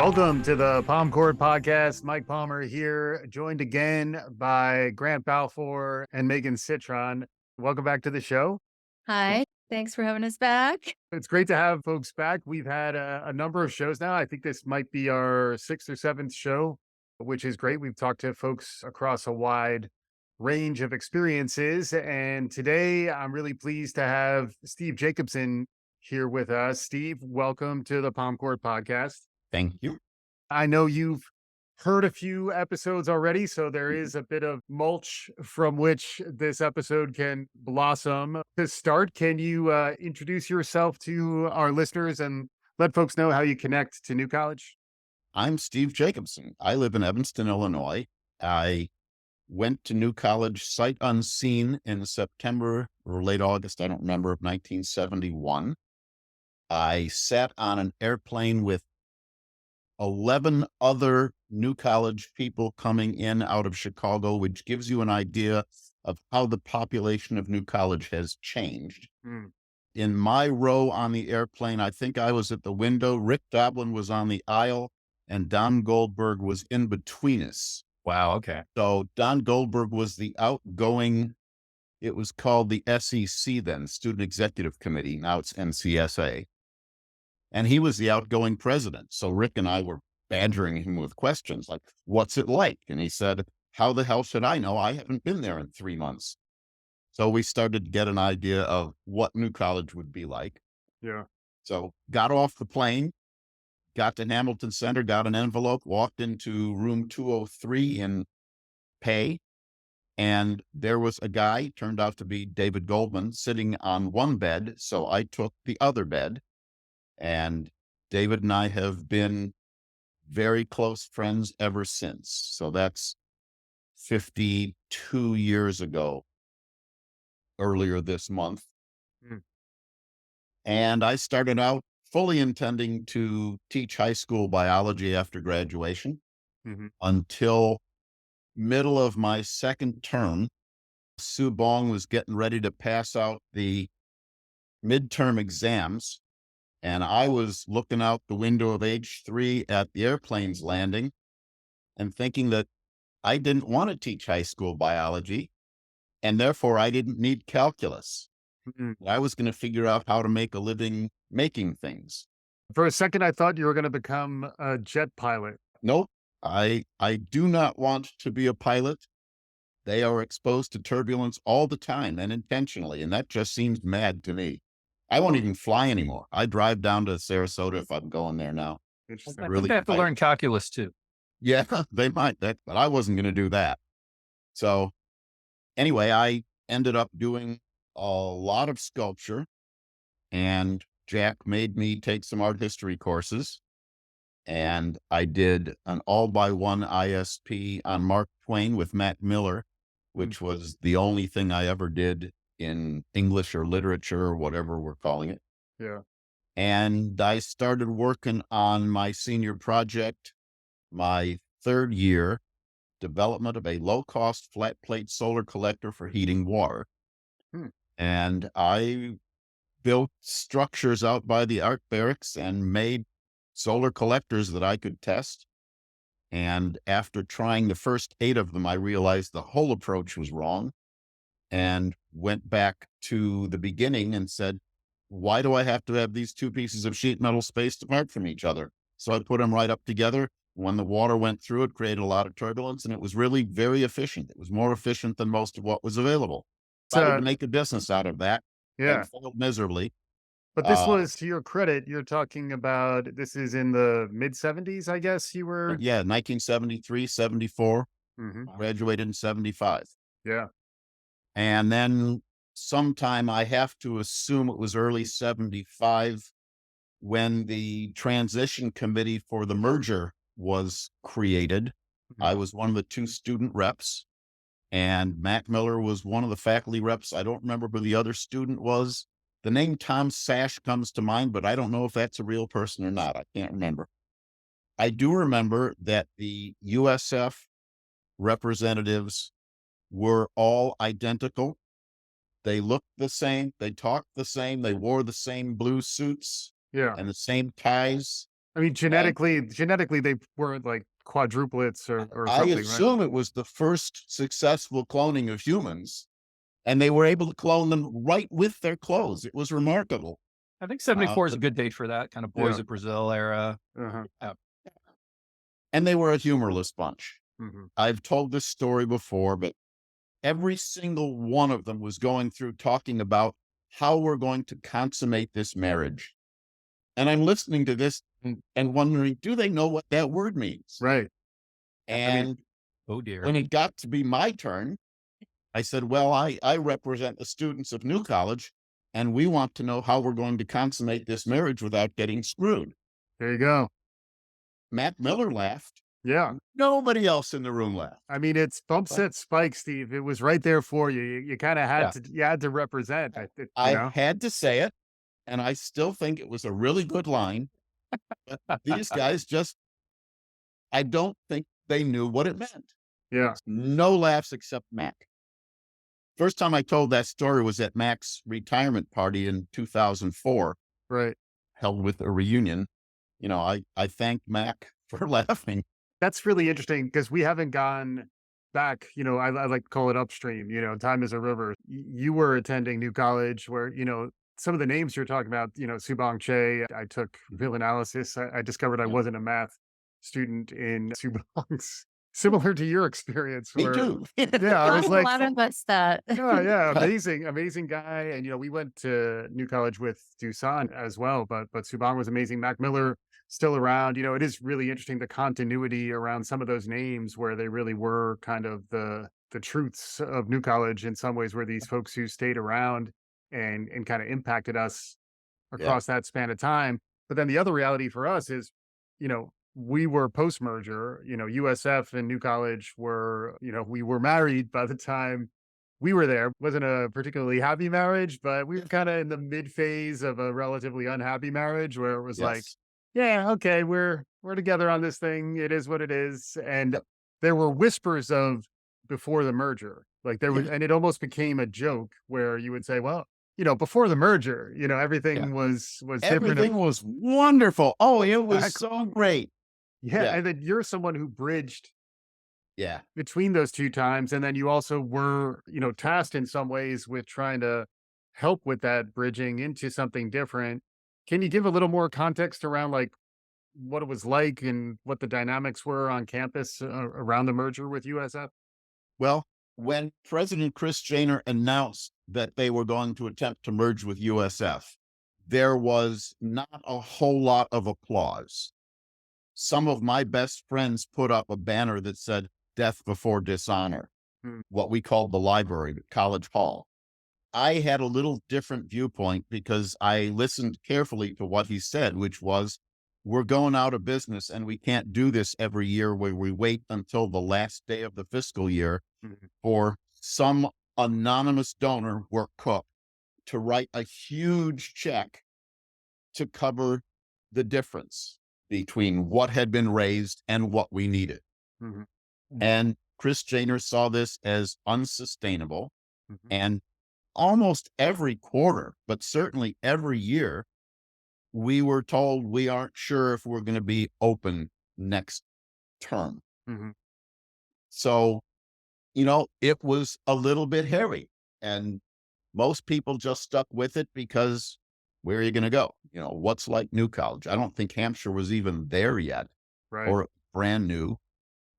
Welcome to the Palm Court Podcast. Mike Palmer here, joined again by Grant Balfour and Megan Citron. Welcome back to the show. Hi, thanks for having us back. It's great to have folks back. We've had a number of shows now. I think this might be our sixth or seventh show, which is great. We've talked to folks across a wide range of experiences. And today I'm really pleased to have Steve Jacobson here with us. Steve, welcome to the Palm Court Podcast. Thank you. I know you've heard a few episodes already, so there is a bit of mulch from which this episode can blossom. To start, can you introduce yourself to our listeners and let folks know how you connect to New College? I'm Steve Jacobson. I live in Evanston, Illinois. I went to New College sight unseen in September or late August, I don't remember, of 1971. I sat on an airplane with 11 other New College people coming in out of Chicago, which gives you an idea of how the population of New College has changed. In my row on the airplane, I think I was at the window. Rick Doblin was on the aisle, and Don Goldberg was in between us. Wow. Okay. So Don Goldberg was the outgoing, it was called the SEC then, Student Executive Committee. Now it's NCSA. And he was the outgoing president. So Rick and I were badgering him with questions like, what's it like? And he said, how the hell should I know? I haven't been there in 3 months. So we started to get an idea of what New College would be like. Yeah. So got off the plane, got to Hamilton Center, got an envelope, walked into room 203 in Pay. And there was a guy, turned out to be David Goldman, sitting on one bed. So I took the other bed. And David and I have been very close friends ever since. So that's 52 years ago, earlier this month. And I started out fully intending to teach high school biology after graduation until middle of my second term. Sue Bong was getting ready to pass out the midterm exams. And I was looking out the window of H3 at the airplane's landing and thinking that I didn't want to teach high school biology, and therefore I didn't need calculus. I was going to figure out how to make a living making things. For a second, I thought you were going to become a jet pilot. Nope. I do not want to be a pilot. They are exposed to turbulence all the time and intentionally, and that just seems mad to me. I won't even fly anymore. I drive down to Sarasota if I'm going there now. Interesting. I think they have to learn calculus too. Yeah, they might, but I wasn't going to do that. So anyway, I ended up doing a lot of sculpture, and Jack made me take some art history courses. And I did an all-by-one ISP on Mark Twain with Matt Miller, which was the only thing I ever did in English or literature or whatever we're calling it. Yeah. And I started working on my senior project, my third year, development of a low-cost flat plate solar collector for heating water. And I built structures out by the art barracks and made solar collectors that I could test. And after trying the first 8 of them, I realized the whole approach was wrong and went back to the beginning and said, why do I have to have these 2 pieces of sheet metal spaced apart from each other? So I put them right up together. When the water went through, it created a lot of turbulence, and it was really very efficient. It was more efficient than most of what was available. Tried to make a business out of that. Yeah. And failed miserably. But this was, to your credit, you're talking about, this is in the mid 70s, I guess you were. Yeah, 1973, 74, graduated in 75. Yeah. And then sometime, I have to assume it was early 75, when the transition committee for the merger was created. I was one of the 2 student reps, and Matt Miller was one of the faculty reps. I don't remember who the other student was. The name Tom Sash comes to mind, but I don't know if that's a real person or not. I can't remember. I do remember that the USF representatives were all identical. They looked the same. They talked the same. They wore the same blue suits Yeah. and the same ties. I mean, And genetically, they weren't like quadruplets or I something, right? assume it was the first successful cloning of humans, and they were able to clone them right with their clothes. It was remarkable. I think Uh, 74 is a good date for that kind of Yeah. Boys of Brazil era. Uh-huh. and they were a humorless bunch. Hmm. I've told this story before, but every single one of them was going through talking about how we're going to consummate this marriage. And I'm listening to this and wondering, do they know what that word means? Right. I mean, And Oh dear. when it got to be my turn, I said, well, I represent the students of New College, and we want to know how we're going to consummate this marriage without getting screwed. there you go. Matt Miller laughed. Yeah. Nobody else in the room laughed. I mean, it's bump But set spike, Steve. It was right there for you. You kind of Yeah. had to represent, you I know? had to say it, and I still think it was a really good line. But these guys just, I don't think they knew what it meant. Yeah. No laughs except Mac. First time I told that story was at Mac's retirement party in 2004, Right. held with a reunion. I thanked Mac for laughing. That's really interesting because we haven't gone back. I like to call it upstream. Time is a river. You were attending New College where, some of the names you're talking about, Subong Che. I took real analysis. I discovered I Yeah, wasn't a math student in Subong's, similar to your experience me where, too. yeah, I was Taught a like, lot of us that. yeah, yeah, amazing, amazing guy. And we went to New College with Dusan as well, but Subong was amazing. Mac Miller still around. It is really interesting the continuity around some of those names where they really were kind of the truths of New College in some ways, where these folks who stayed around and kind of impacted us Yeah, across that span of time. But then the other reality for us is, we were post merger, USF and New College were, we were married by the time we were there. Wasn't a particularly happy marriage, but we were kind of in the mid phase of a relatively unhappy marriage where it was like, yes. yeah, okay, we're together on this thing. It is what it is. And Yep. there were whispers of before the merger. Like there was, Yeah, and it almost became a joke where you would say, well, before the merger, yeah. everything was different. Everything was wonderful. Oh, it was Exactly. so great. Yeah, Yeah, and then you're someone who bridged yeah, between those 2 times, and then you also were, tasked in some ways with trying to help with that bridging into something different. Can you give a little more context around, like, what it was like and what the dynamics were on campus, around the merger with USF? Well, when President Chris Janer announced that they were going to attempt to merge with USF, there was not a whole lot of applause. Some of my best friends put up a banner that said "Death before dishonor," Mm, what we called the library, College Hall. I had a little different viewpoint because I listened carefully to what he said, which was, we're going out of business and we can't do this every year where we wait until the last day of the fiscal year mhm, for some anonymous donor, work Cook, to write a huge check to cover the difference between what had been raised and what we needed. mhm, And Chris Janer saw this as unsustainable. mhm. And almost every quarter, but certainly every year, we were told we aren't sure if we're going to be open next term. Mhm. So, it was a little bit hairy. And most people just stuck with it because where are you going to go? What's like New College? I don't think Hampshire was even there yet Right. or brand new.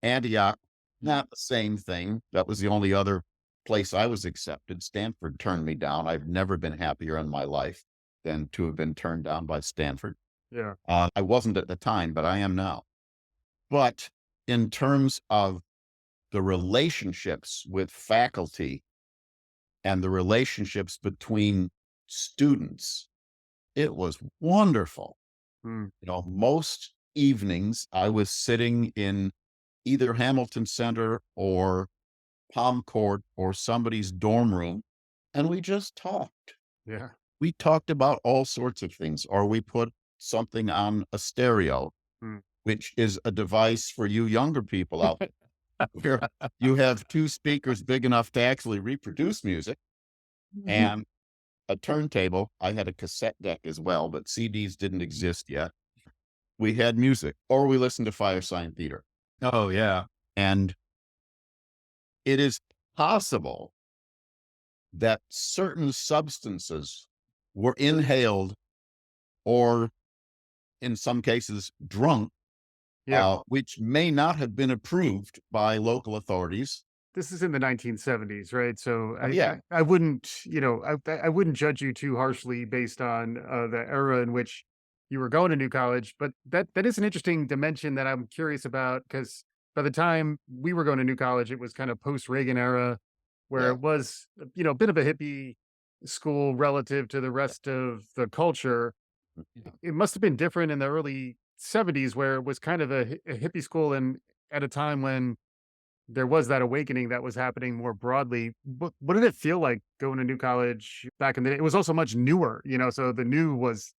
Antioch, not the same thing. That was the only other place I was accepted. Stanford turned me down. I've never been happier in my life than to have been turned down by Stanford. Yeah. I wasn't at the time, but I am now. But in terms of the relationships with faculty and the relationships between students, it was wonderful. Mm, Most evenings I was sitting in either Hamilton Center or Palm Court or somebody's dorm room, and we just talked. yeah. We talked about all sorts of things, or we put something on a stereo, Mm, which is a device for you younger people out here. You have two speakers big enough to actually reproduce music and a turntable. I had a cassette deck as well, but CDs didn't exist yet. we had music, or we listened to Firesign Theater. Oh, yeah. And it is possible that certain substances were inhaled or in some cases drunk, Yeah. which may not have been approved by local authorities. This is in the 1970s, right? So Oh, yeah. I wouldn't, I wouldn't judge you too harshly based on the era in which you were going to New College. But that is an interesting dimension that I'm curious about because by the time we were going to New College, it was kind of post Reagan era, where Yeah. it was, a bit of a hippie school relative to the rest of the culture. Yeah. It must have been different in the early 70s, where it was kind of a hippie school, and at a time when there was that awakening that was happening more broadly. What did it feel like going to New College back in the day? It was also much newer, so the new was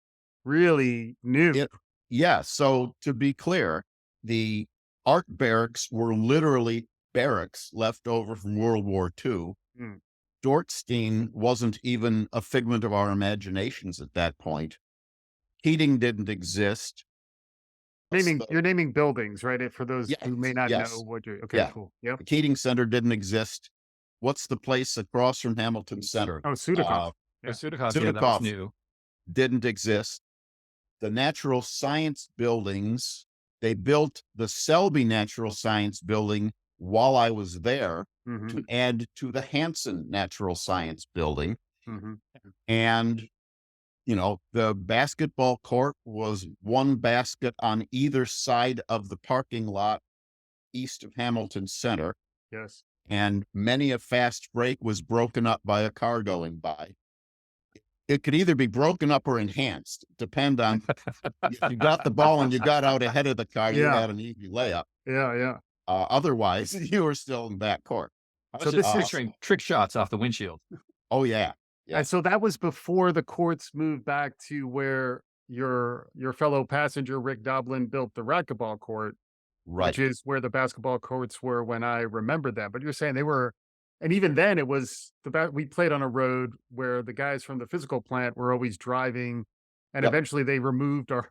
really new. It, yeah. So to be clear, the art barracks were literally barracks left over from World War II. Mm. Dortstein wasn't even a figment of our imaginations at that point. Heating didn't exist. You're naming buildings, right? For those Yes, who may not know yes. what you're okay, Yeah. cool. Yep. The Keating Center didn't exist. What's the place across from Hamilton Center? Oh, Sudakov. Yeah. Yeah. Sudakov, yeah, that was Sudakov new. didn't exist. The natural science buildings, they built the Selby Natural Science Building while I was there Hmm. to add to the Hanson Natural Science Building. Hmm. And, the basketball court was one basket on either side of the parking lot east of Hamilton Center. Yes. And many a fast break was broken up by a car going by. It could either be broken up or enhanced, depend on if you got the ball and you got out ahead of the car, you Yeah. had an easy layup. Yeah. Yeah. Otherwise, you were still in backcourt. I So was this just is- picturing trick shots off the windshield. Oh, yeah. Yeah. And so that was before the courts moved back to where your fellow passenger Rick Doblin built the racquetball court, Right. which is where the basketball courts were when I remember them. But you're saying they were, and even then it was we played on a road where the guys from the physical plant were always driving, and Yep. eventually they removed our.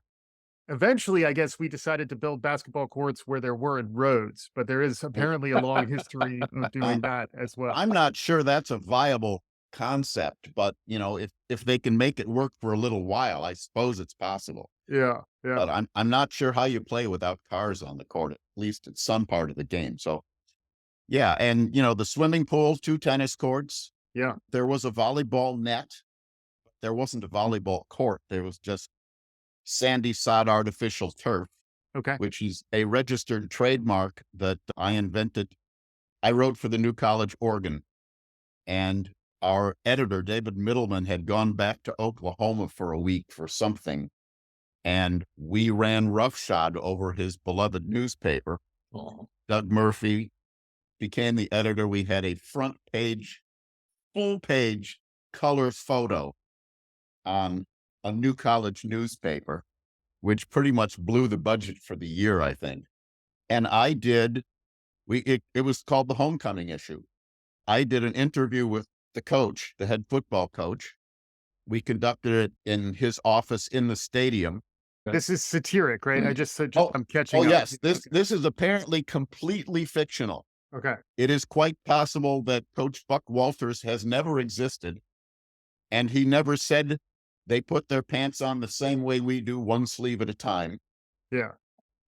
Eventually, I guess we decided to build basketball courts where there weren't roads, but there is apparently a long history of doing that as well. I'm not sure that's a viable concept, but if they can make it work for a little while, I suppose it's possible. Yeah, yeah, But I'm not sure how you play without cars on the court, at least at some part of the game. So yeah, and the swimming pool, 2 tennis courts. yeah. There was a volleyball net. There wasn't a volleyball court. There was just sandy sod artificial turf, Okay. which is a registered trademark that I invented. I wrote for the New College organ, and our editor, David Middleman, had gone back to Oklahoma for a week for something, and we ran roughshod over his beloved newspaper. Oh. Doug Murphy became the editor. We had a front page, full page color photo on a New College newspaper, which pretty much blew the budget for the year, I think. And it was called the homecoming issue. I did an interview with the coach, the head football coach. We conducted it in his office in the stadium. This is satiric, right? I'm catching Oh, up. yes. Okay. This is apparently completely fictional. Okay. It is quite possible that Coach Buck Walters has never existed, and he never said they put their pants on the same way we do, one sleeve at a time. Yeah.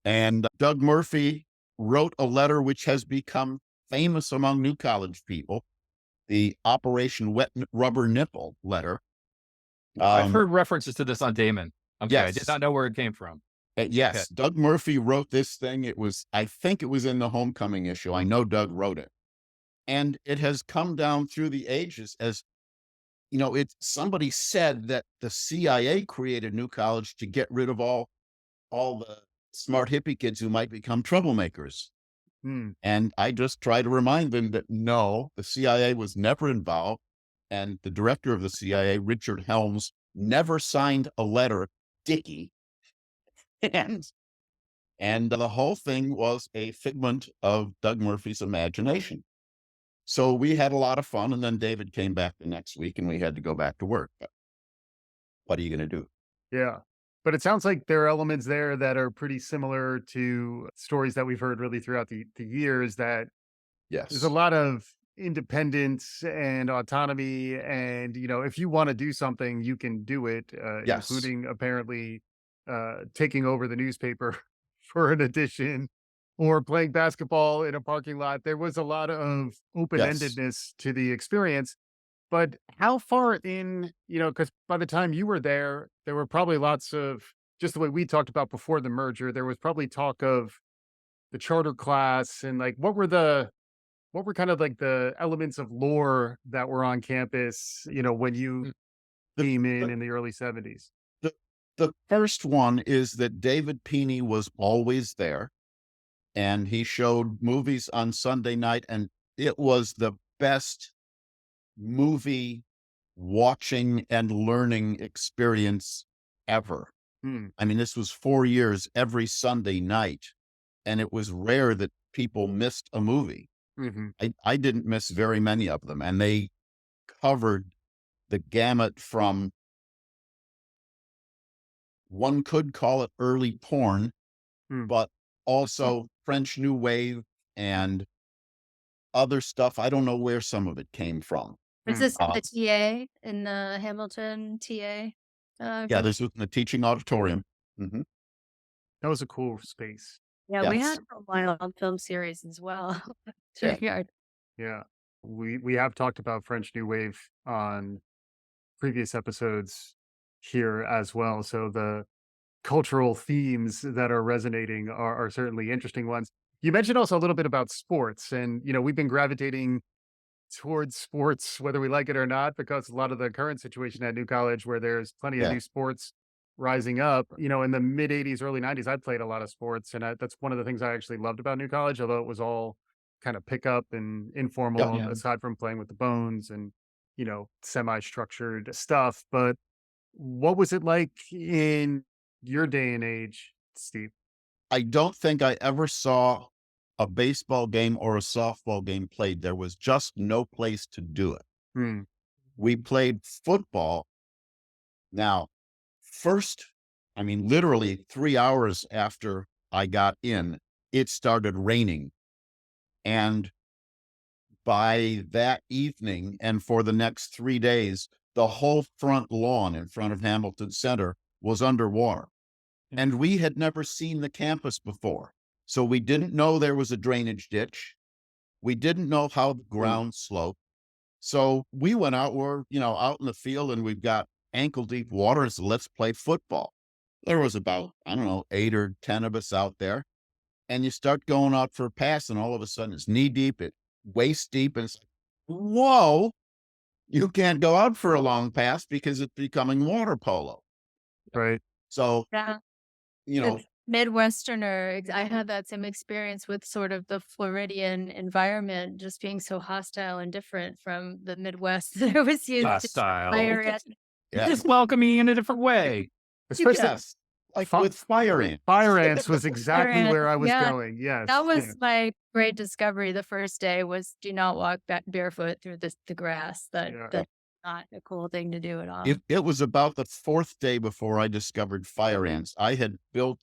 And Doug Murphy wrote a letter which has become famous among New College people, the Operation Wet Rubber Nipple letter. I've heard references to this on Damon. Okay, I did Yes. not know where it came from. Yes, Okay. Doug Murphy wrote this thing. I think it was in the homecoming issue. I know Doug wrote it. And it has come down through the ages as, somebody said that the CIA created New College to get rid of all the smart hippie kids who might become troublemakers. Hmm. And I just try to remind them that no, the CIA was never involved. And the director of the CIA, Richard Helms, never signed a letter, Dickie. And the whole thing was a figment of Doug Murphy's imagination. So we had a lot of fun. And then David came back the next week and we had to go back to work. But what are you going to do? Yeah. But it sounds like there are elements there that are pretty similar to stories that we've heard really throughout the years, that there's a Yes. lot of independence and autonomy. And, if you want to do something, you can do it, Yes. including apparently taking over the newspaper for an edition or playing basketball in a parking lot. There was a lot of open Yes. endedness to the experience. But how far in, because by the time you were there were probably lots of, just the way we talked about before the merger, there was probably talk of the charter class and like what were kind of like the elements of lore that were on campus, when you Mm. The, came the, in the early 70s? the, the first one is that David Peeney was always there, and he showed movies on Sunday night, and it was the best movie watching and learning experience ever. Hmm. I mean, this was 4 years every Sunday night, and it was rare that people missed a movie. Hmm. I didn't miss very many of them, and they covered the gamut from, one could call it early porn, Hmm. but also French New Wave and other stuff. I don't know where some of it came from. Was Hmm. this Uh, the TA in the Hamilton TA? yeah, this was in the teaching auditorium. Hmm. That was a cool space. Yeah, we Yes. had a wild film series as well. Yeah. Junkyard. Yeah. We have talked about French New Wave on previous episodes here as well. So the cultural themes that are resonating are certainly interesting ones. You mentioned also a little bit about sports, and we've been gravitating towards sports whether we like it or not, because a lot of the current situation at New College, where there's plenty of Yeah. new sports rising up. In the mid 80s, early 90s, I played a lot of sports, and that's one of the things I actually loved about New College, although it was all kind of pickup and Yeah. informal, Yeah. aside from playing with the bones and semi-structured stuff. But what was it like in your day and age, Steve? I don't think I ever saw a baseball game or a softball game played. There was just no place to do it. Hmm. We played football. Now, first, I mean, literally 3 hours after I got in, it started raining. And by that evening, and for the next 3 days, the whole front lawn in front of Hamilton Center was underwater. Yeah. And we had never seen the campus before. So we didn't know there was a drainage ditch. We didn't know how the ground sloped. So we went out, we're, out in the field, and we've got ankle deep water. So let's play football. There was about, I don't know, 8 or 10 of us out there. And you start going out for a pass, and all of a sudden it's knee deep, it's waist deep, and it's like, whoa, you can't go out for a long pass because it's becoming water polo. Right. So, Yeah. you know, It's Midwesterner. I had that same experience with sort of the Floridian environment just being so hostile and different from the Midwest that I was used to. Hostile. Fire yeah, Just welcoming in a different way. Especially yes, like Fi- with fire ants. fire ants was exactly ants, where I was yeah. going. Yes. That was Yeah. my great discovery the first day was do not walk barefoot through the grass. Yeah. That's not a cool thing to do at all. It was about the fourth day before I discovered fire ants. I had built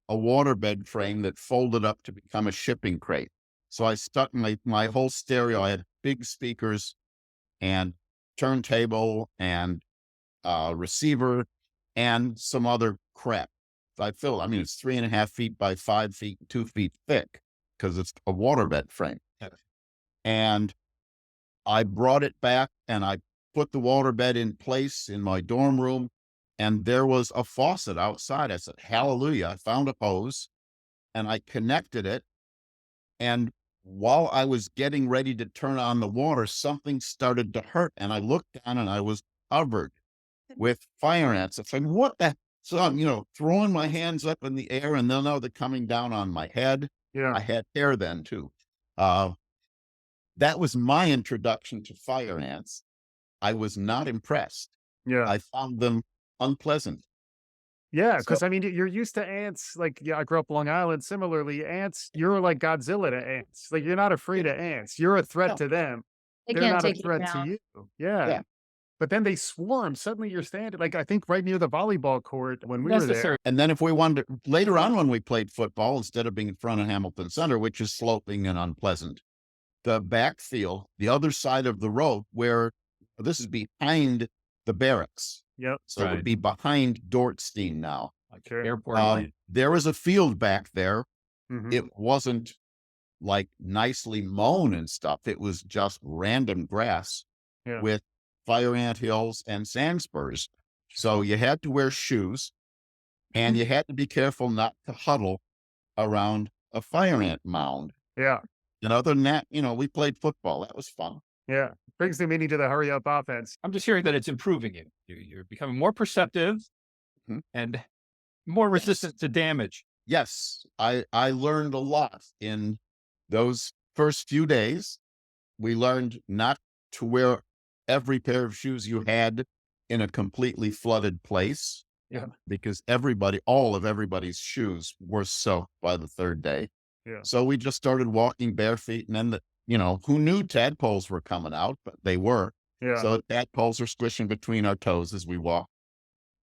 a waterbed frame that folded up to become a shipping crate. So I stuck my whole stereo. I had big speakers and turntable and receiver and some other crap. I mean, it's 3.5 feet by 5 feet, 2 feet thick because it's a waterbed frame. Yeah. And I brought it back and I put the waterbed in place in my dorm room, and there was a faucet outside. I said, hallelujah. I found a hose and I connected it. And while I was getting ready to turn on the water, something started to hurt. And I looked down and I was covered with fire ants. It's like, what the? So I'm, throwing my hands up in the air, and then now they're coming down on my head. Yeah. I had hair then too. That was my introduction to fire ants. I was not impressed. Yeah. I found them unpleasant. Yeah, because So- I mean, you're used to ants. Like, yeah, I grew up Long Island. Similarly, ants, you're like Godzilla to ants. Like, you're not afraid of ants. You're a threat No. to them. They They're can't not a take you threat to down. you. Yeah. Yeah. but then they swarm. Suddenly you're standing, like, I think right near the volleyball court when we were there. Necessary. And then if we wanted to, later on when we played football, instead of being in front of Hamilton Center, which is sloping and unpleasant, the backfield, the other side of the road where this is behind the barracks. Yep. So it would Right. be behind Dortstein now. Like Sure. airport line. There was a field back there. Mhm. It wasn't like nicely mown and stuff. It was just random grass Yeah. with fire ant hills and sand spurs. So you had to wear shoes and you had to be careful not to huddle around a fire ant mound. Yeah. And other than that, we played football. That was fun. Yeah. Brings the meaning to the hurry up offense. I'm just hearing that it's improving you. You're becoming more perceptive Mhm. and more resistant to damage. Yes, I learned a lot in those first few days. We learned not to wear every pair of shoes you had in a completely flooded place. Yeah. Because all of everybody's shoes were soaked by the third day. Yeah. So we just started walking bare feet, and then who knew tadpoles were coming out, but they were. Yeah. So tadpoles are squishing between our toes as we walk.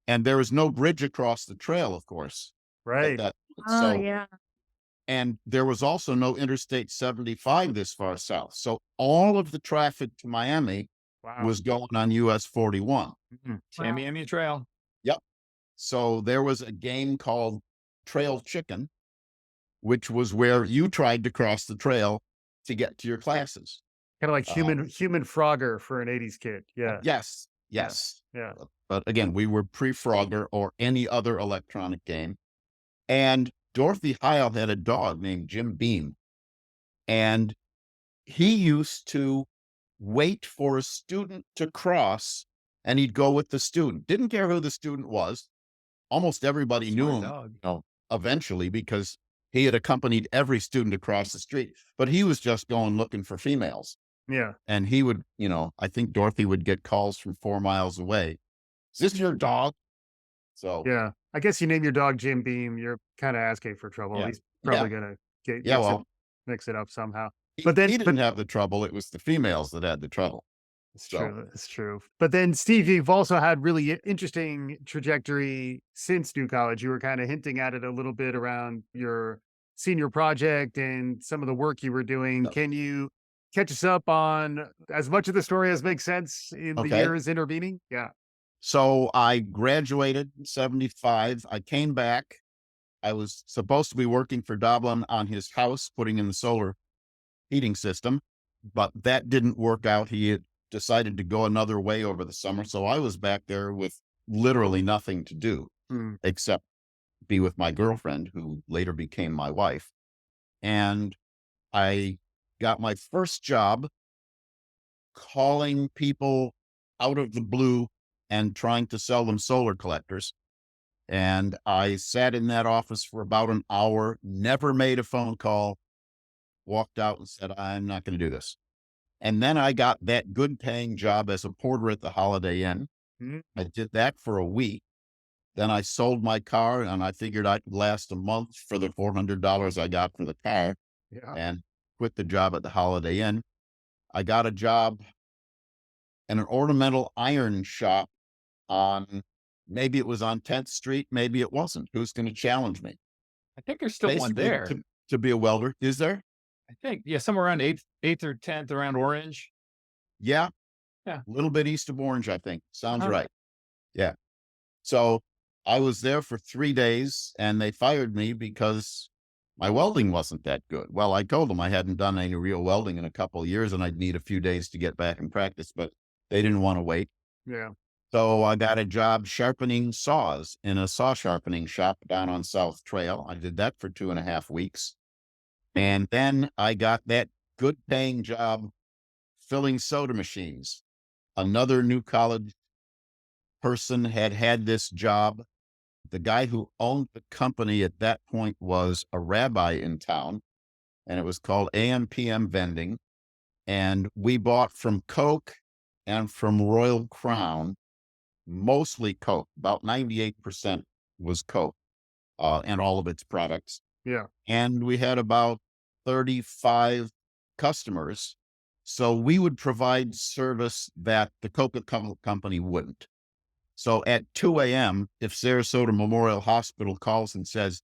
And there was no bridge across the trail, of course. at Right. that- Oh, so, yeah. and there was also no Interstate 75 this far south. So all of the traffic to Miami Wow. was going on US 41. Mhm. Tamiami Trail. So there was a game called Trail Chicken, which was where you tried to cross the trail to get to your classes. Kind of like human Frogger for an 80s kid. Yeah. Yes. Yes. Yeah. But again, we were pre-Frogger or any other electronic game. And Dorothy Heil had a dog named Jim Beam. And he used to wait for a student to cross and he'd go with the student. Didn't care who the student was. Almost everybody knew him Dog. eventually because he had accompanied every student across the street, but he was just going looking for females. Yeah. And he would, I think Dorothy would get calls from 4 miles away. Is this your dog? So Yeah. I guess you name your dog Jim Beam, you're kind of asking for trouble. Yeah. He's probably gonna mix it up somehow. But then he didn't have the trouble. It was the females that had the trouble. It's So- true. It's true. But then, Steve, you've also had really interesting trajectory since New College. You were kind of hinting at it a little bit around your senior project and some of the work you were doing. Yep. Can you catch us up on as much of the story as makes sense in the Okay. years intervening? Yeah. So I graduated in 75. I came back. I was supposed to be working for Doblin on his house, putting in the solar heating system, but that didn't work out. He had decided to go another way over the summer. So I was back there with literally nothing to do Hmm. except be with my girlfriend, who later became my wife. And I got my first job calling people out of the blue and trying to sell them solar collectors. And I sat in that office for about an hour, never made a phone call, walked out and said, I'm not going to do this. And then I got that good paying job as a porter at the Holiday Inn. Mhm. I did that for a week. Then I sold my car and I figured I could last a month for the $400 I got for the car Yeah. and quit the job at the Holiday Inn. I got a job in an ornamental iron shop maybe it was on 10th Street, maybe it wasn't. Who's going to challenge me? I think there's still one Basically, there. To be a welder. Is there? I think, yeah, somewhere around 8th or 10th around Orange. Yeah. Yeah. A little bit east of Orange, I think. Sounds All right. right. Yeah. So I was there for 3 days and they fired me because my welding wasn't that good. Well, I told them I hadn't done any real welding in a couple of years and I'd need a few days to get back and practice, but they didn't want to wait. Yeah. So I got a job sharpening saws in a saw sharpening shop down on South Trail. I did that for 2.5 weeks. And then I got that good paying job filling soda machines. Another New College person had this job. The guy who owned the company at that point was a rabbi in town, and it was called AM/PM Vending. And we bought from Coke and from Royal Crown, mostly Coke. About 98% was Coke and all of its products. Yeah. And we had about 35 customers. So we would provide service that the Coca-Cola company wouldn't. So at 2 a.m., if Sarasota Memorial Hospital calls and says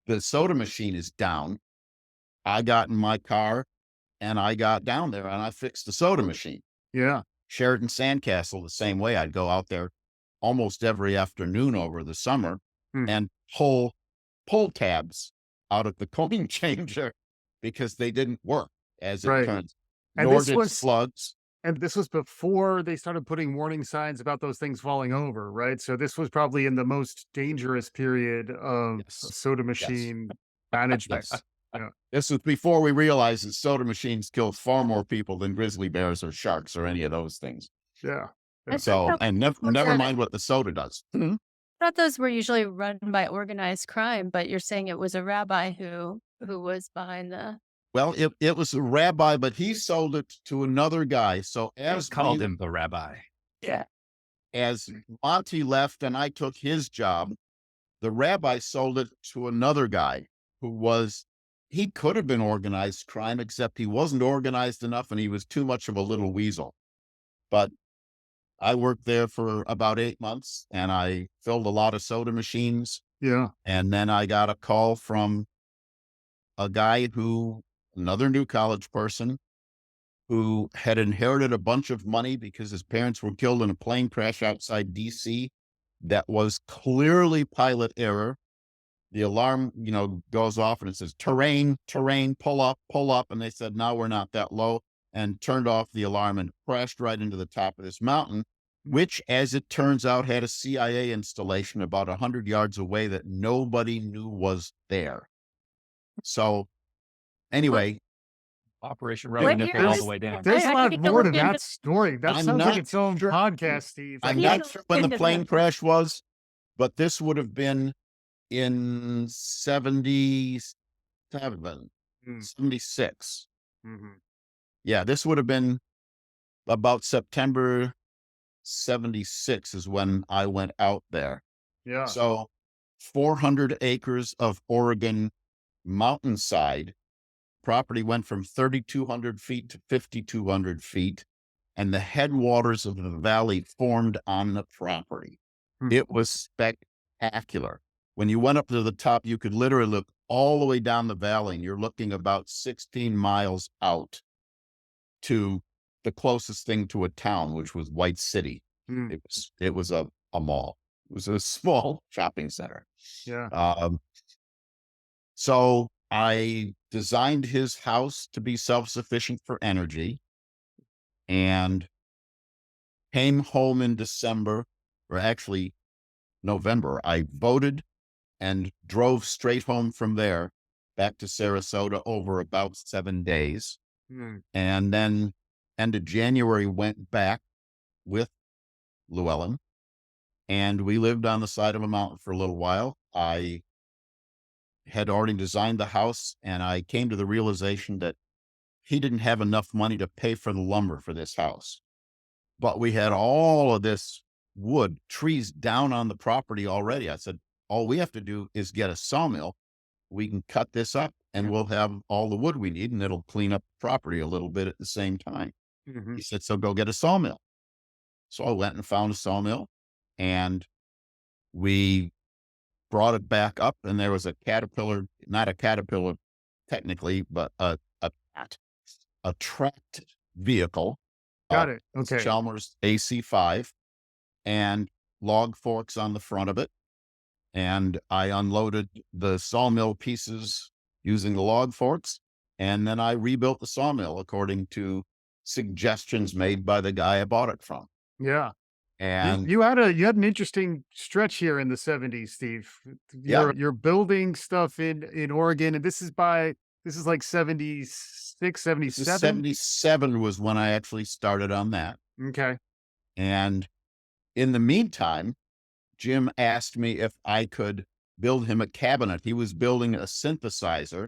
the soda machine is down, I got in my car and I got down there and I fixed the soda machine. Yeah. Sheridan Sandcastle, the same way. I'd go out there almost every afternoon over the summer Hmm. and pull tabs out of the coin changer because they didn't work, as it Right. turns. And Nor this did was slugs. and this was before they started putting warning signs about those things falling over, right? So this was probably in the most dangerous period of Yes. soda machine management. Yes. Yeah. This was before we realized that soda machines kill far more people than grizzly bears or sharks or any of those things. Yeah. I So, thought and never mind what the soda does. I thought those were usually run by organized crime, but you're saying it was a rabbi who was behind the. Well, it was a rabbi, but he sold it to another guy. So As called him the rabbi. Yeah. As Monty left and I took his job, the rabbi sold it to another guy he could have been organized crime, except he wasn't organized enough and he was too much of a little weasel. But I worked there for about 8 months and I filled a lot of soda machines. Yeah. And then I got a call from a guy another new college person who had inherited a bunch of money because his parents were killed in a plane crash outside DC that was clearly pilot error. The alarm, goes off and it says terrain, pull up. And they said, no, we're not that low, and turned off the alarm and crashed right into the top of this mountain, which, as it turns out, had a CIA installation about 100 yards away that nobody knew was there. So anyway, Operation What Rubber year Nipple all was- the way down. There's a I lot need to more to look that into- story. That I'm sounds like not its own sure- podcast, Steve. I'm need not to sure when the look into plane that. crash was, but this would have been in 77, Mm. 76. Mhm. Yeah, this would have been about September 76 is when I went out there. Yeah. So 400 acres of Oregon mountainside property went from 3,200 feet to 5,200 feet, and the headwaters of the valley formed on the property. Hmm. It was spectacular. When you went up to the top, you could literally look all the way down the valley, and you're looking about 16 miles out to the closest thing to a town, which was White City. Mm. It was a mall. It was a small shopping center. Yeah. So I designed his house to be self-sufficient for energy and came home in December, or actually November. I voted and drove straight home from there back to Sarasota over about 7 days. Mm. And then end of January went back with Llewellyn, and we lived on the side of a mountain for a little while. I had already designed the house, and I came to the realization that he didn't have enough money to pay for the lumber for this house. But we had all of this wood, trees down on the property already. I said, all we have to do is get a sawmill. We can cut this up and we'll have all the wood we need, and it'll clean up the property a little bit at the same time. Mhm. He said, so go get a sawmill. So I went and found a sawmill, and we brought it back up, and there was a Caterpillar, not a Caterpillar technically, but a tracked vehicle. Got it. Okay. Chalmers AC5, and log forks on the front of it. And I unloaded the sawmill pieces using the log forks, and then I rebuilt the sawmill according to suggestions made by the guy I bought it from. Yeah. And You had an interesting stretch here in the 70s, Steve. Yeah. You're building stuff in Oregon, and this is like 76, 77. 77 was when I actually started on that. Okay. And in the meantime, Jim asked me if I could build him a cabinet. He was building a synthesizer.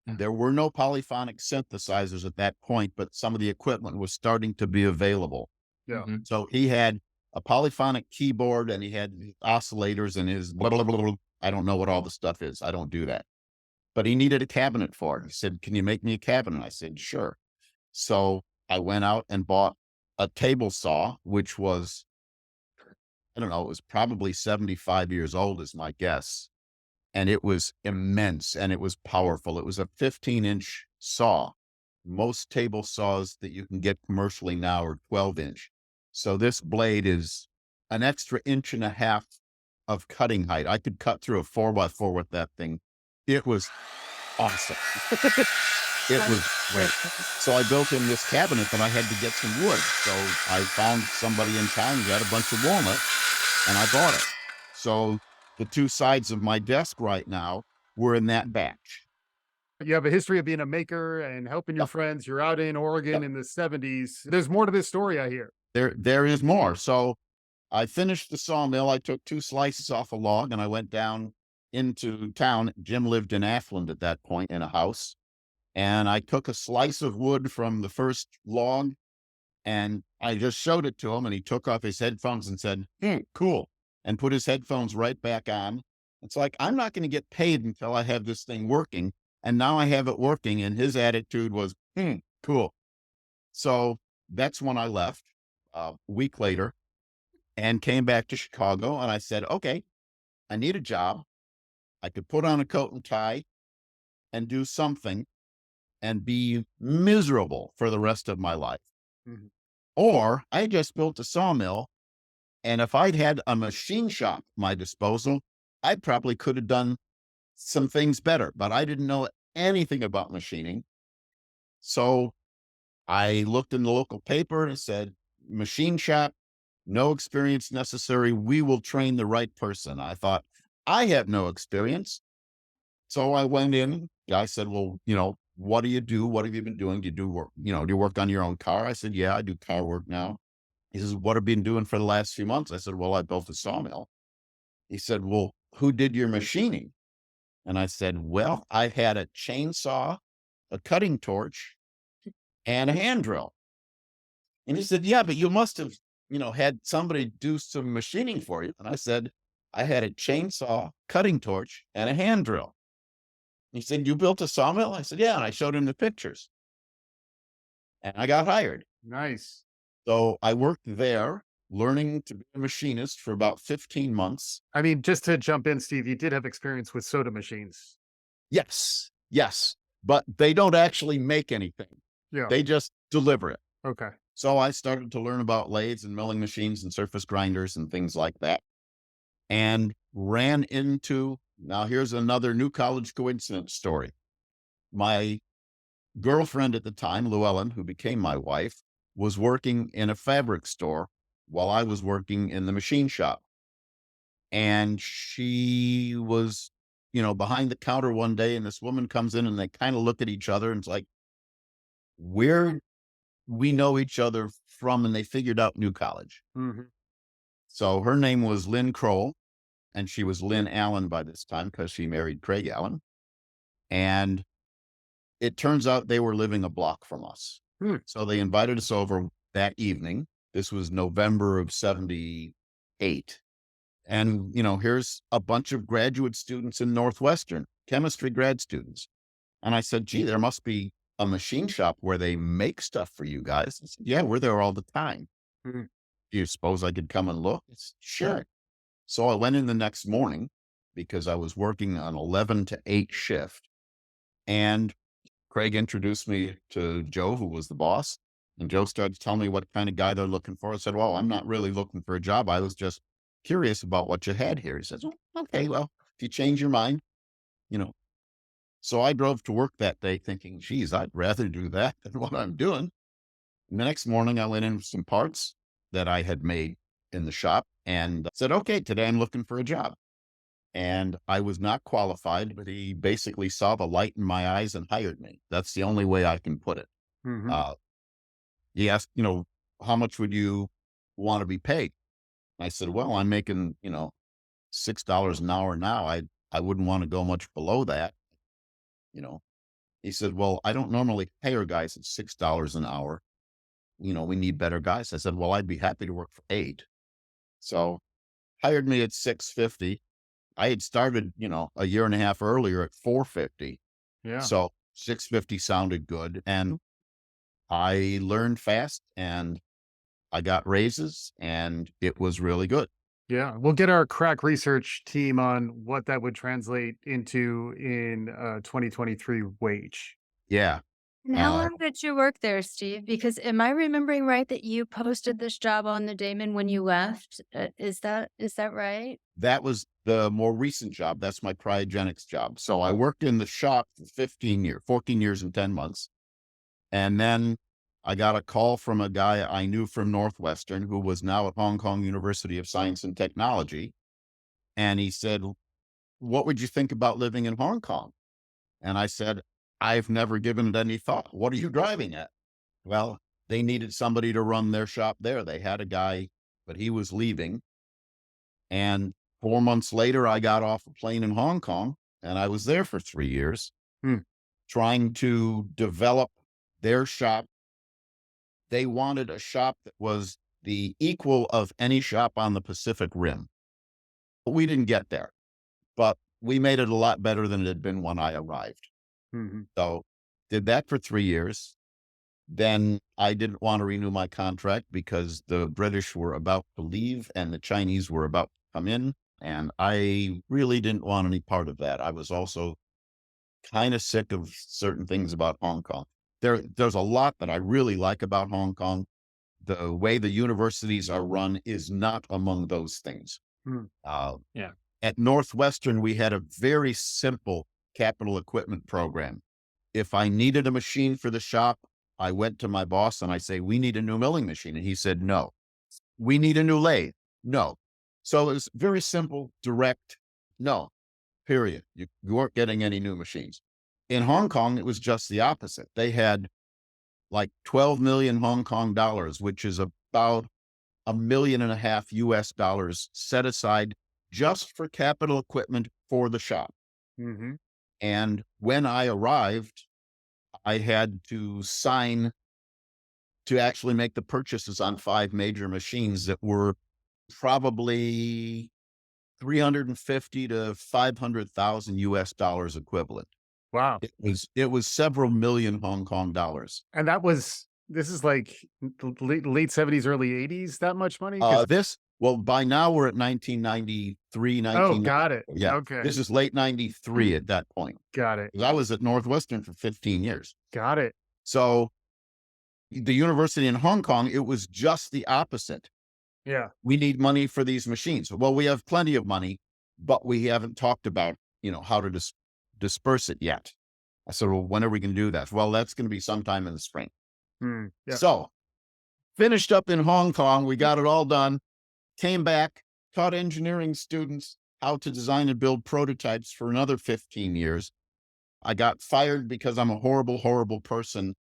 There were no polyphonic synthesizers at that point, but some of the equipment was starting to be available. Yeah. Mhm. So he had a polyphonic keyboard, and he had oscillators and his blah, blah, blah, blah. I don't know what all the stuff is. I don't do that. But he needed a cabinet for it. He said, can you make me a cabinet? I said, sure. So I went out and bought a table saw, which was, I don't know, it was probably 75 years old is my guess. And it was immense and it was powerful. It was a 15-inch saw. Most table saws that you can get commercially now are 12-inch. So this blade is an extra inch and a half of cutting height. I could cut through a 4x4 with that thing. It was awesome. It was great. So I built him this cabinet and I had to get some wood. So I found somebody in town who had a bunch of walnut and I bought it. So the two sides of my desk right now were in that batch. You have a history of being a maker and helping your Yep. friends. You're out in Oregon Yep. in the 70s. There's more to this story, I hear. There is more. So I finished the sawmill. I took 2 slices off a log and I went down into town. Jim lived in Ashland at that point in a house. And I took a slice of wood from the first log and I just showed it to him and he took off his headphones and said, cool. And put his headphones right back on. It's like, I'm not going to get paid until I have this thing working. And now I have it working. And his attitude was, cool. So that's when I left a week later and came back to Chicago. And I said, okay, I need a job. I could put on a coat and tie and do something and be miserable for the rest of my life. Mhm. Or I just built a sawmill. And if I'd had a machine shop at my disposal, I probably could have done some things better, but I didn't know anything about machining. So I looked in the local paper and it said, machine shop, no experience necessary. We will train the right person. I thought, I have no experience. So I went in. I said, well, what do you do? What have you been doing? Do you do work? Do you work on your own car? I said, yeah, I do car work now. He says, what have you been doing for the last few months? I said, well, I built a sawmill. He said, well, who did your machining? And I said, well, I had a chainsaw, a cutting torch, and a hand drill. And he said, yeah, but you must have, had somebody do some machining for you. And I said, I had a chainsaw, cutting torch, and a hand drill. He said, you built a sawmill? I said, yeah. And I showed him the pictures. And I got hired. Nice. So I worked there learning to be a machinist for about 15 months. I mean, just to jump in, Steve, you did have experience with soda machines. Yes. But they don't actually make anything. Yeah. They just deliver it. Okay. So I started to learn about lathes and milling machines and surface grinders and things like that. And ran into, now here's another new college coincidence story. My girlfriend at the time, Llewellyn, who became my wife, was working in a fabric store while I was working in the machine shop. And she was, behind the counter one day and this woman comes in and they kind of look at each other and it's like, where we know each other from, and they figured out New College. Mm-hmm. So her name was Lynn Kroll and she was Lynn Allen by this time because she married Craig Allen. And it turns out they were living a block from us. So they invited us over that evening. This was November of 78. And, here's a bunch of graduate students in Northwestern, chemistry grad students. And I said, gee, there must be a machine shop where they make stuff for you guys. I said, yeah, we're there all the time. Mhm. Do you suppose I could come and look? I said, sure. So I went in the next morning because I was working an 11 to 8 shift. And Craig introduced me to Joe, who was the boss. And Joe started to tell me what kind of guy they're looking for. I said, well, I'm not really looking for a job. I was just curious about what you had here. He says, oh, okay, well, if you change your mind, So I drove to work that day thinking, geez, I'd rather do that than what I'm doing. And the next morning I went in with some parts that I had made in the shop and said, okay, today I'm looking for a job. And I was not qualified, but he basically saw the light in my eyes and hired me. That's the only way I can put it. Mm-hmm. He asked, how much would you want to be paid? I said, well, I'm making, $6 an hour now. I wouldn't want to go much below that. He said, well, I don't normally hire guys at $6 an hour. We need better guys. I said, well, I'd be happy to work for 8. So hired me at $6.50. I had started, a year and a half earlier at $4.50. Yeah. So $6.50 sounded good. And I learned fast and I got raises and it was really good. Yeah, we'll get our crack research team on what that would translate into in 2023 wage. Yeah. And how Uh, long did you work there, Steve? Because am I remembering right that you posted this job on the Damon when you left? Is that right? that was the more recent job. That's my cryogenics job. So I worked in the shop for 14 years and 10 months. And then I got a call from a guy I knew from Northwestern who was now at Hong Kong University of Science and Technology. And he said, "What would you think about living in Hong Kong?" And I said, "I've never given it any thought. What are you driving at?" Well, they needed somebody to run their shop there. They had a guy, but he was leaving. And 4 months later, I got off a plane in Hong Kong and I was there for 3 years Hmm. trying to develop their shop. They wanted a shop that was the equal of any shop on the Pacific Rim. But we didn't get there, but we made it a lot better than it had been when I arrived. Mhm. So did that for 3 years. Then I didn't want to renew my contract because the British were about to leave and the Chinese were about to come in. And I really didn't want any part of that. I was also kind of sick of certain things about Hong Kong. There's a lot that I really like about Hong Kong. The way the universities are run is not among those things. Hmm. Yeah. At Northwestern, we had a very simple capital equipment program. If I needed a machine for the shop, I went to my boss and I say, "We need a new milling machine." And he said, "No." "We need a new lathe." "No." So it was very simple, direct, no, period. You weren't getting any new machines. In Hong Kong, it was just the opposite. They had like 12 million Hong Kong dollars, which is about $1.5 million US dollars set aside just for capital equipment for the shop. Mhm. And when I arrived, I had to sign to actually make the purchases on 5 major machines that were probably 350 to 500,000 US dollars equivalent. Wow. It was several million Hong Kong dollars. And this is like the late 70s, early 80s, that much money? 'Cause Well, by now we're at 1993, oh, 19. got it. Yeah, Okay. this is late 93 at that point. Got it. 'Cause I was at Northwestern for 15 years. Got it. So the university in Hong Kong, it was just the opposite. Yeah. "We need money for these machines." "Well, we have plenty of money, but we haven't talked about, how to disperse it yet." I said, "Well, when are we going to do that?" "Well, that's going to be sometime in the spring." Yeah. So finished up in Hong Kong. We got it all done, came back, taught engineering students how to design and build prototypes for another 15 years. I got fired because I'm a horrible, horrible person.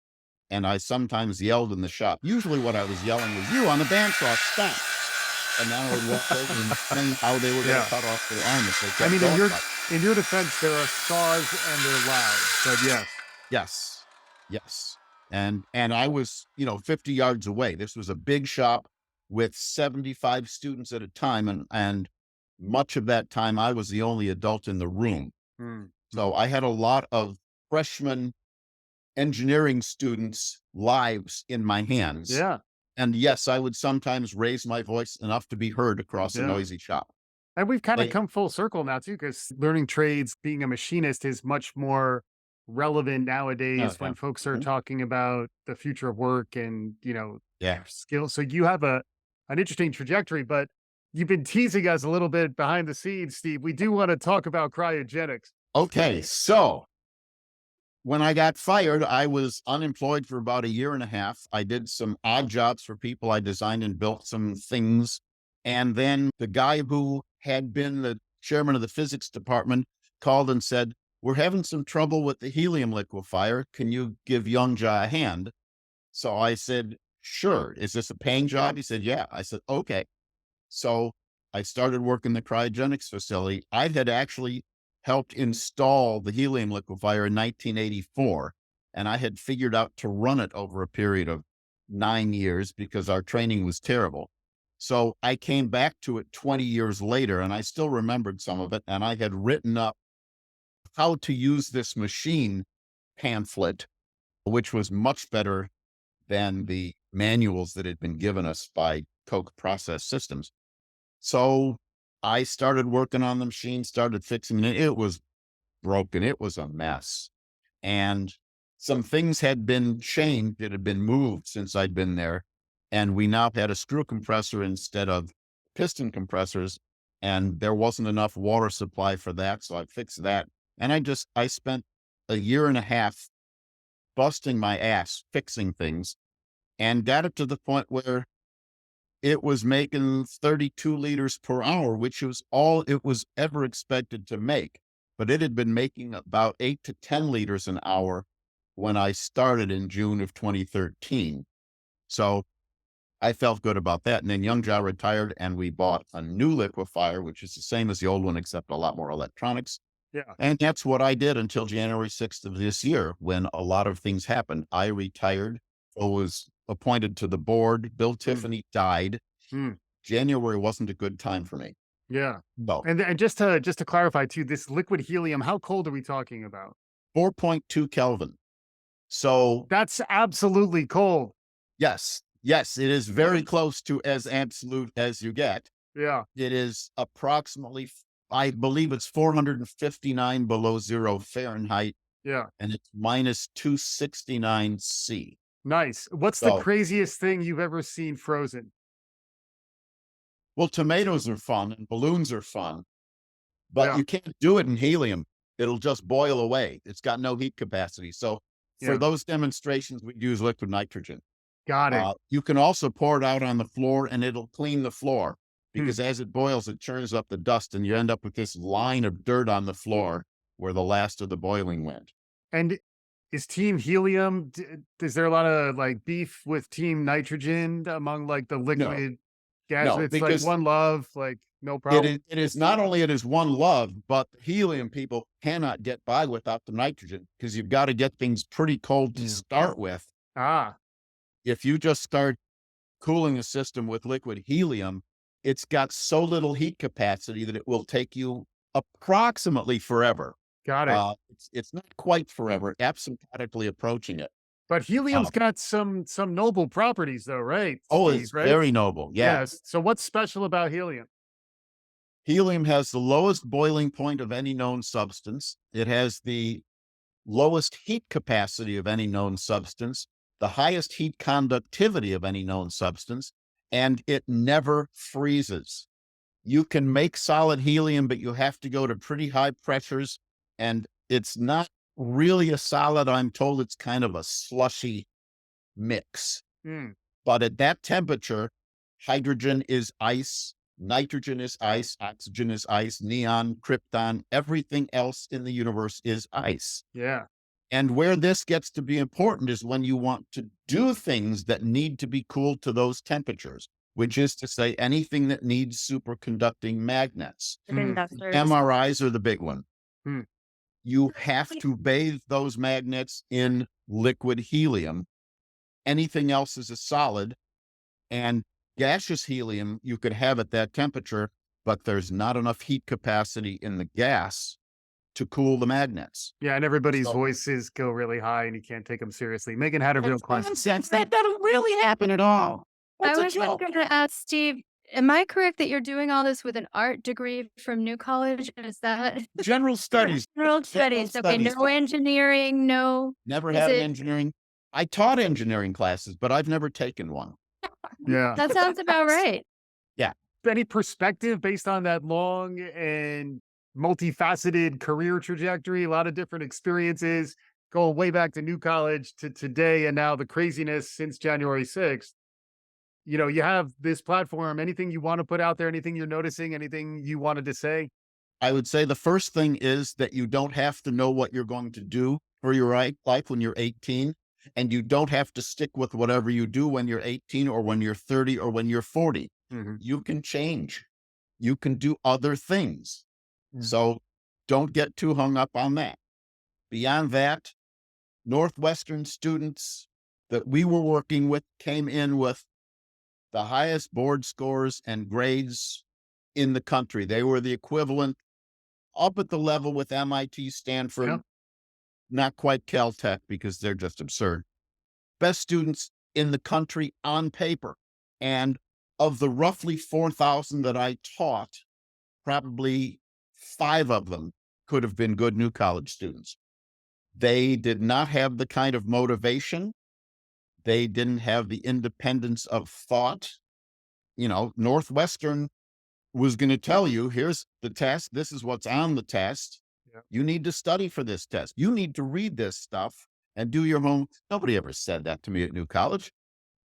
And I sometimes yelled in the shop. Usually what I was yelling was, "You on the bandsaw, stop." And then I would walk over and explain how they were going Yeah. to cut off their arm if they kept I mean, going. in your defense, there are saws and they're loud, but yes. Yes. Yes. And I was, 50 yards away. This was a big shop with 75 students at a time. And much of that time I was the only adult in the room. Mm. So I had a lot of freshmen engineering students' lives in my hands. Yeah. And yes, I would sometimes raise my voice enough to be heard across a Yeah. noisy shop. And we've kind of Like, come full circle now too, because learning trades, being a machinist is much more relevant Oh, nowadays when yeah. folks are Mhm. talking about the future of work and, yeah. skills. So you have an interesting trajectory, but you've been teasing us a little bit behind the scenes, Steve. We do want to talk about cryogenics. Okay. So when I got fired, I was unemployed for about a year and a half. I did some odd jobs for people. I designed and built some things. And then the guy who had been the chairman of the physics department called and said, "We're having some trouble with the helium liquefier. Can you give Young Ja a hand?" So I said, "Sure. Is this a paying job?" He said, "Yeah." I said, "Okay." So I started working the cryogenics facility. I had actually helped install the helium liquefier in 1984, and I had figured out to run it over a period of 9 years because our training was terrible. So I came back to it 20 years later, and I still remembered some of it, and I had written up how to use this machine pamphlet, which was much better than the manuals that had been given us by Koch process systems. So I started working on the machine, started fixing it. It was broken. It was a mess. And some things had been changed. It had been moved since I'd been there. And we now had a screw compressor instead of piston compressors. And there wasn't enough water supply for that. So I fixed that. And I spent a year and a half busting my ass fixing things and got it to the point where it was making 32 liters per hour, which was all it was ever expected to make. But it had been making about 8 to 10 liters an hour when I started in June of 2013. So I felt good about that. And then Youngjaw retired and we bought a new liquefier, which is the same as the old one, except a lot more electronics. Yeah. And that's what I did until January 6th of this year, when a lot of things happened. I retired, or was appointed to the board. Bill Tiffany died. Mm. January wasn't a good time for me. Yeah. No. And just to clarify too, this liquid helium, how cold are we talking about? 4.2 Kelvin. So That's absolutely cold. yes, it is very close to as absolute as you get. Yeah. It is approximately, I believe it's 459 below zero Fahrenheit, Yeah. and it's minus 269 C. Nice. What's the So, craziest thing you've ever seen frozen? well, tomatoes are fun and balloons are fun, but Yeah. you can't do it in helium. It'll just boil away. It's got no heat capacity. So for Yeah. those demonstrations, we use liquid nitrogen. Got it. You can also pour it out on the floor and it'll clean the floor, because as it boils, it churns up the dust and you end up with this line of dirt on the floor where the last of the boiling went. And is Team Helium, is there a lot of like beef with Team Nitrogen among like the liquid gas? No, It's like because one love, like no problem. it is not only it is one love, but helium people cannot get by without the nitrogen, because you've got to get things pretty cold to start with. Ah, If you just start cooling a system with liquid helium, it's got so little heat capacity that it will take you approximately forever. got it. It's not quite forever, asymptotically approaching it. But helium's got some noble properties though, right? Oh, Steve, it's right? very noble. Yeah. Yes. So what's special about helium? Helium has the lowest boiling point of any known substance. It has the lowest heat capacity of any known substance, the highest heat conductivity of any known substance, and it never freezes. You can make solid helium, but you have to go to pretty high pressures, and it's not really a solid. I'm told it's kind of a slushy mix. Hmm. But at that temperature, hydrogen is ice, nitrogen is ice, oxygen is ice, neon, krypton, everything else in the universe is ice. Yeah. And where this gets to be important is when you want to do things that need to be cooled to those temperatures, which is to say anything that needs superconducting magnets. Conductors. MRIs are the big one. Hmm. You have to bathe those magnets in liquid helium. Anything else is a solid, and gaseous helium you could have at that temperature, but there's not enough heat capacity in the gas to cool the magnets. Yeah. And everybody's So- voices go really high and you can't take them seriously. Megan had a real question. Nonsense. That doesn't really happen at all. I That's a was joke. going to ask Steve, am I correct that you're doing all this with an art degree from New College? Is that General studies. general studies? Okay, studies. no engineering, no. Never Is had an it- engineering. I taught engineering classes, but I've never taken one. Yeah. That sounds about right. Any perspective based on that long and multifaceted career trajectory, a lot of different experiences going way back to New College to today, and now the craziness since January 6th. You know, you have this platform. Anything you want to put out there, anything you're noticing, anything you wanted to say? I would say the first thing is that you don't have to know what you're going to do for your life when you're 18. And you don't have to stick with whatever you do when you're 18 or when you're 30 or when you're 40. Mhm. You can change. You can do other things. Mm. So don't get too hung up on that. Beyond that, Northwestern students that we were working with came in with the highest board scores and grades in the country. They were the equivalent up at the level with MIT, Stanford, Yep. not quite Caltech because they're just absurd. Best students in the country on paper. And of the roughly 4,000 that I taught, probably 5 of them could have been good new college students. They did not have the kind of motivation. They didn't have the independence of thought. Northwestern was going to tell you, here's the test. This is what's on the test. Yeah. You need to study for this test. You need to read this stuff and do your homework. Nobody ever said that to me at New College.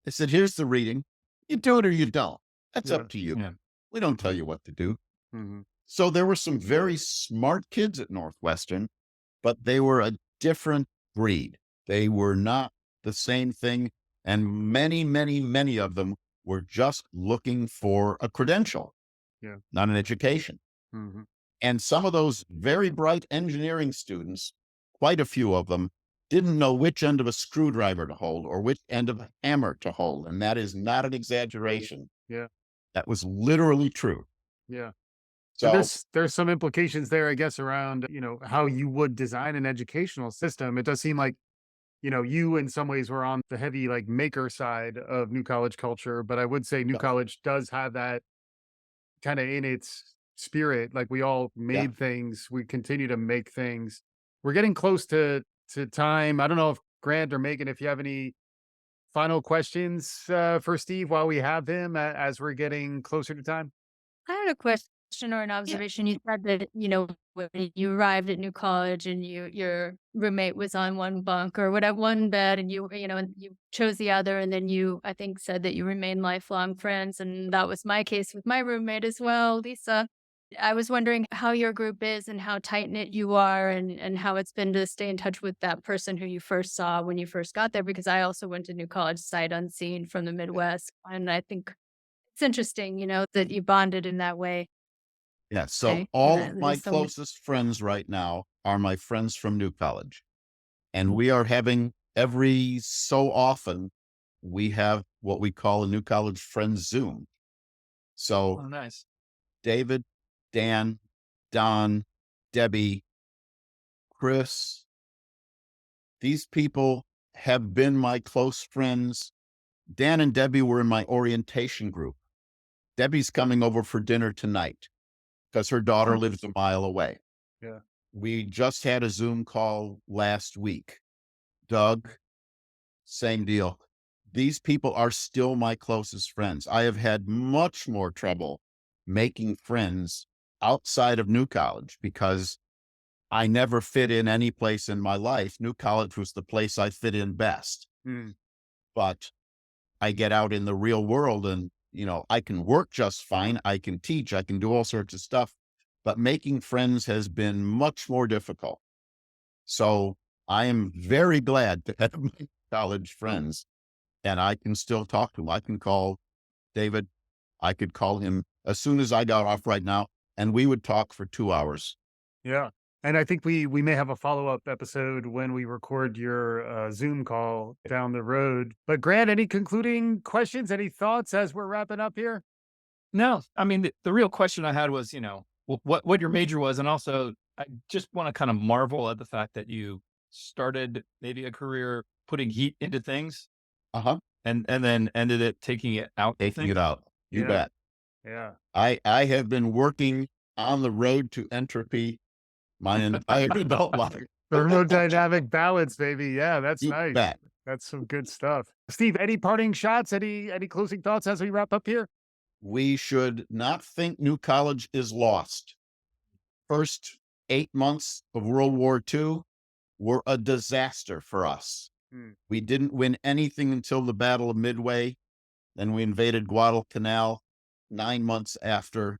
They said, here's the reading. You do it or you don't. That's up to you. Yeah. We don't tell you what to do. Mhm. So there were some very smart kids at Northwestern, but they were a different breed. They were not the same thing. And many, many, many of them were just looking for a credential, Yeah. not an education. Mhm. And some of those very bright engineering students, quite a few of them, didn't know which end of a screwdriver to hold or which end of a hammer to hold. And that is not an exaggeration. Yeah. That was literally true. Yeah. So There's some implications there, I guess, around, how you would design an educational system. It does seem like, you in some ways were on the heavy like maker side of new college culture, but I would say new Yeah. college does have that kind of in its spirit. Like we all Yeah. made things, we continue to make things. We're getting close to time. I don't know if Grant or Megan, if you have any final questions for Steve while we have him as we're getting closer to time. I had a question or an observation. You said that, when you arrived at new college and your roommate was on one bunk or whatever, one bed, and and you chose the other, and then you, I think, said that you remain lifelong friends. And that was my case with my roommate as well, Lisa. I was wondering how your group is and how tight knit you are and how it's been to stay in touch with that person who you first saw when you first got there, because I also went to new college sight unseen from the Midwest. And I think it's interesting, that you bonded in that way. Yeah. So Okay. all And of that my is so closest friends right now are my friends from New College. And we are having every so often, we have what we call a New College Friends Zoom. So Oh, nice. David, Dan, Don, Debbie, Chris, these people have been my close friends. Dan and Debbie were in my orientation group. Debbie's coming over for dinner tonight because her daughter lives a mile away. Yeah. We just had a Zoom call last week. Doug, same deal. These people are still my closest friends. I have had much more trouble making friends outside of New College because I never fit in any place in my life. New College was the place I fit in best. Mm. But I get out in the real world and, I can work just fine. I can teach. I can do all sorts of stuff. But making friends has been much more difficult. So I am very glad to have my college friends and I can still talk to them. I can call David. I could call him as soon as I got off right now and we would talk for 2 hours. Yeah. And I think we may have a follow-up episode when we record your Zoom call down the road. But Grant, any concluding questions, any thoughts as we're wrapping up here? No, I mean, the real question I had was, what your major was. And also, I just want to kind of marvel at the fact that you started maybe a career putting heat into things Uh-huh. and then ended it taking it out. Taking it out. You Yeah. bet. Yeah. I have been working on the road to entropy my entire adult life. Thermodynamic balance, baby. Yeah, that's You nice. bet. That's some good stuff. Steve, any parting shots? Any closing thoughts as we wrap up here? We should not think New College is lost. First 8 months of World War II were a disaster for us. Hmm. We didn't win anything until the Battle of Midway. Then we invaded Guadalcanal 9 months after,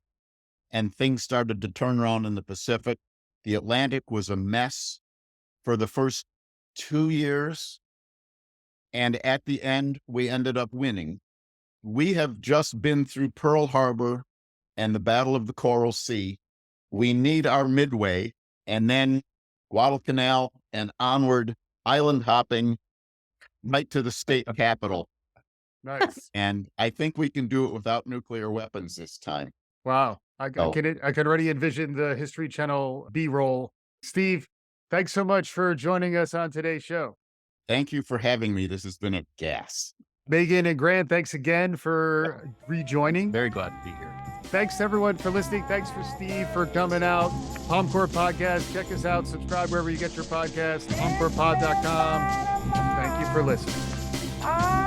and things started to turn around in the Pacific. The Atlantic was a mess for the first 2 years. And at the end, we ended up winning. We have just been through Pearl Harbor and the Battle of the Coral Sea. We need our Midway, and then Guadalcanal and onward, island hopping right to the state capital. Nice. And I think we can do it without nuclear weapons this time. Wow. I Oh. can already envision the History Channel B-roll. Steve, thanks so much for joining us on today's show. Thank you for having me. This has been a gas. Megan and Grant, thanks again for rejoining. Very glad to be here. Thanks to everyone for listening. Thanks for Steve for coming out. Palmcore Podcast. Check us out. Subscribe wherever you get your podcast. PalmcorePod.com. Thank you for listening.